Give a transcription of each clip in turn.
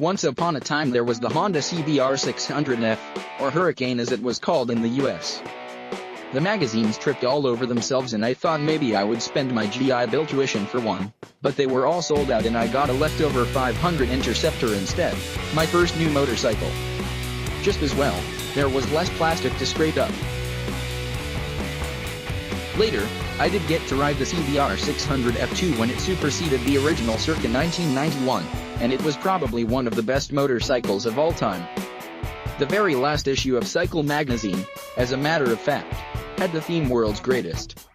Once upon a time there was the Honda CBR650F, or Hurricane as it was called in the US. The magazines tripped all over themselves and I thought maybe I would spend my GI Bill tuition for one, but they were all sold out and I got a leftover 500 Interceptor instead, my first new motorcycle. Just as well, there was less plastic to scrape up. Later, I did get to ride the CBR650F2 when it superseded the original circa 1991, and it was probably one of the best motorcycles of all time. The very last issue of Cycle magazine, as a matter of fact, had the theme World's Greatest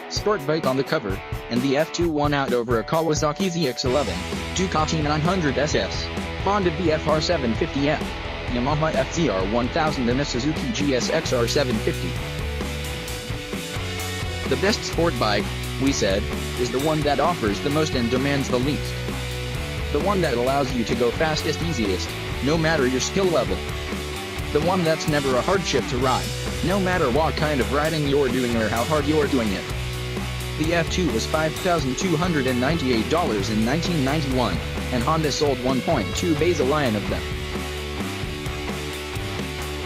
Sport Bike on the cover, and the F2 won out over a Kawasaki ZX-11, Ducati 900SS, Honda BFR750F, Yamaha FZR1000 and a Suzuki GSXR750. The best sport bike, we said, is the one that offers the most and demands the least. The one that allows you to go fastest, easiest, no matter your skill level. The one that's never a hardship to ride, no matter what kind of riding you're doing or how hard you're doing it. The F2 was $5,298 in 1991, and Honda sold 1.2 bazillion of them.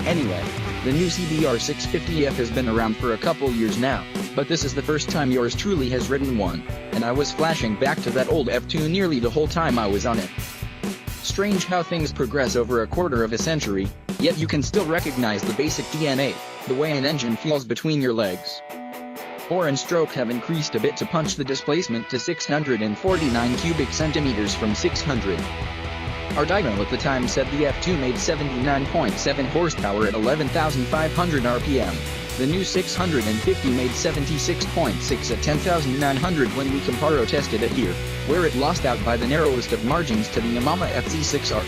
Anyway, the new CBR650F has been around for a couple years now, but this is the first time yours truly has ridden one, and I was flashing back to that old F2 nearly the whole time I was on it. Strange how things progress over a quarter of a century, yet you can still recognize the basic DNA, the way an engine feels between your legs. Bore and stroke have increased a bit to punch the displacement to 649 cubic centimeters from 600. Our dyno at the time said the F2 made 79.7 horsepower at 11,500 RPM. The new 650 made 76.6 at 10,900 when we comparo tested it here, where it lost out by the narrowest of margins to the Yamaha FZ6R.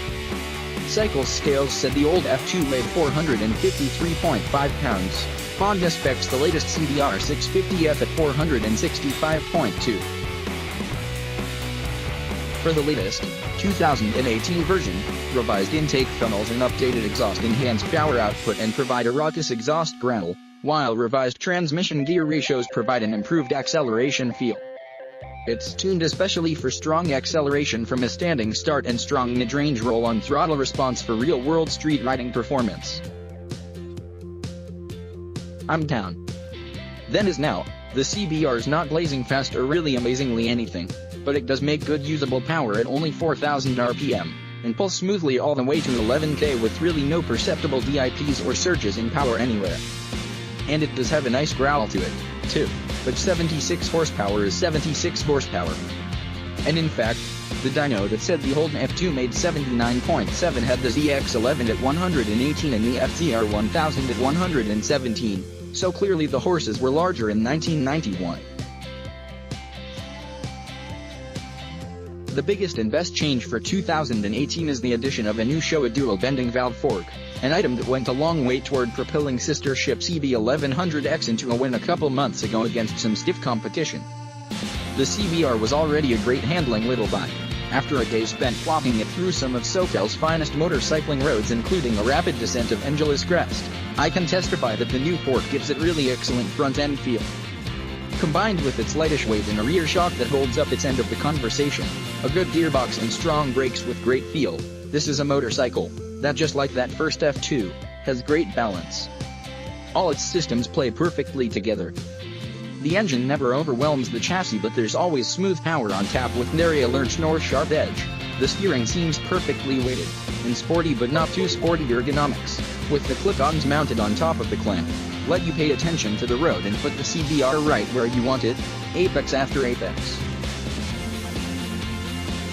Cycle Scales said the old F2 made 453.5 pounds. Honda specs the latest CBR650F at 465.2. For the latest 2018 version, revised intake funnels and updated exhaust enhance power output and provide a raucous exhaust growl, while revised transmission gear ratios provide an improved acceleration feel. It's tuned especially for strong acceleration from a standing start and strong mid-range roll-on throttle response for real-world street riding performance. I'm down. Then as now, the CBR's not blazing fast or really amazingly anything, but it does make good usable power at only 4,000 RPM, and pulls smoothly all the way to 11K with really no perceptible dips or surges in power anywhere. And it does have a nice growl to it, too, but 76 horsepower is 76 horsepower. And in fact, the dyno that said the old F2 made 79.7 had the ZX-11 at 118 and the FZR1000 at 117, so clearly the horses were larger in 1991. The biggest and best change for 2018 is the addition of a new Showa dual bending valve fork, an item that went a long way toward propelling sister ship CB1100X into a win a couple months ago against some stiff competition. The CBR was already a great handling little bike. After a day spent flopping it through some of SoCal's finest motorcycling roads including a rapid descent of Angeles Crest, I can testify that the new fork gives it really excellent front-end feel. Combined with its lightish weight and a rear shock that holds up its end of the conversation, a good gearbox and strong brakes with great feel, this is a motorcycle that, just like that first F2, has great balance. All its systems play perfectly together. The engine never overwhelms the chassis, but there's always smooth power on tap with nary a lurch nor sharp edge. The steering seems perfectly weighted, in sporty but not too sporty ergonomics, with the clip-ons mounted on top of the clamp. Let you pay attention to the road and put the CBR right where you want it, apex after apex.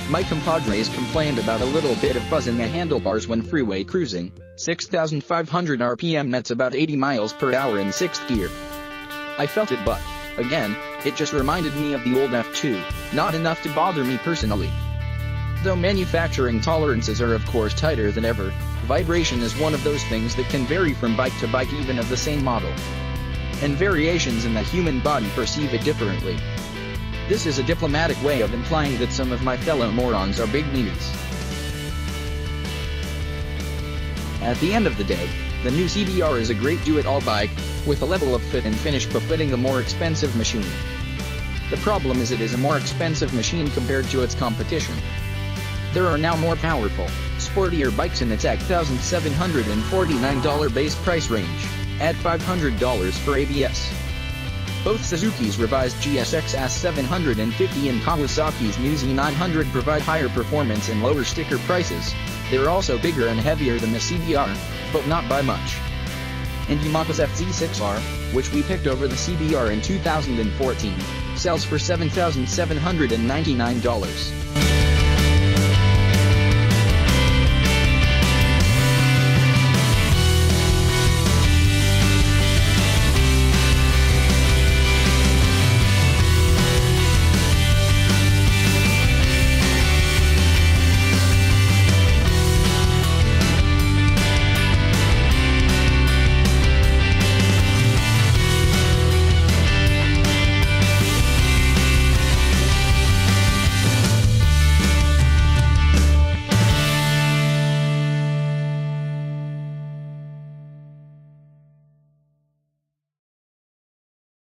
My compadres complained about a little bit of fuzz in the handlebars when freeway cruising. 6,500 RPM, that's about 80 miles per hour in 6th gear. I felt it, but, again, it just reminded me of the old F2, not enough to bother me personally. Though manufacturing tolerances are of course tighter than ever, vibration is one of those things that can vary from bike to bike even of the same model. And variations in the human body perceive it differently. This is a diplomatic way of implying that some of my fellow morons are big meanies. At the end of the day, the new CBR is a great do-it-all bike, with a level of fit and finish befitting a more expensive machine. The problem is it is a more expensive machine compared to its competition. There are now more powerful, sportier bikes in its $1,749 base price range. Add $500 for ABS. Both Suzuki's revised GSX-S 750 and Kawasaki's new Z900 provide higher performance and lower sticker prices. They're also bigger and heavier than the CBR, but not by much. And Yamaha's FZ6R, which we picked over the CBR in 2014, sells for $7,799.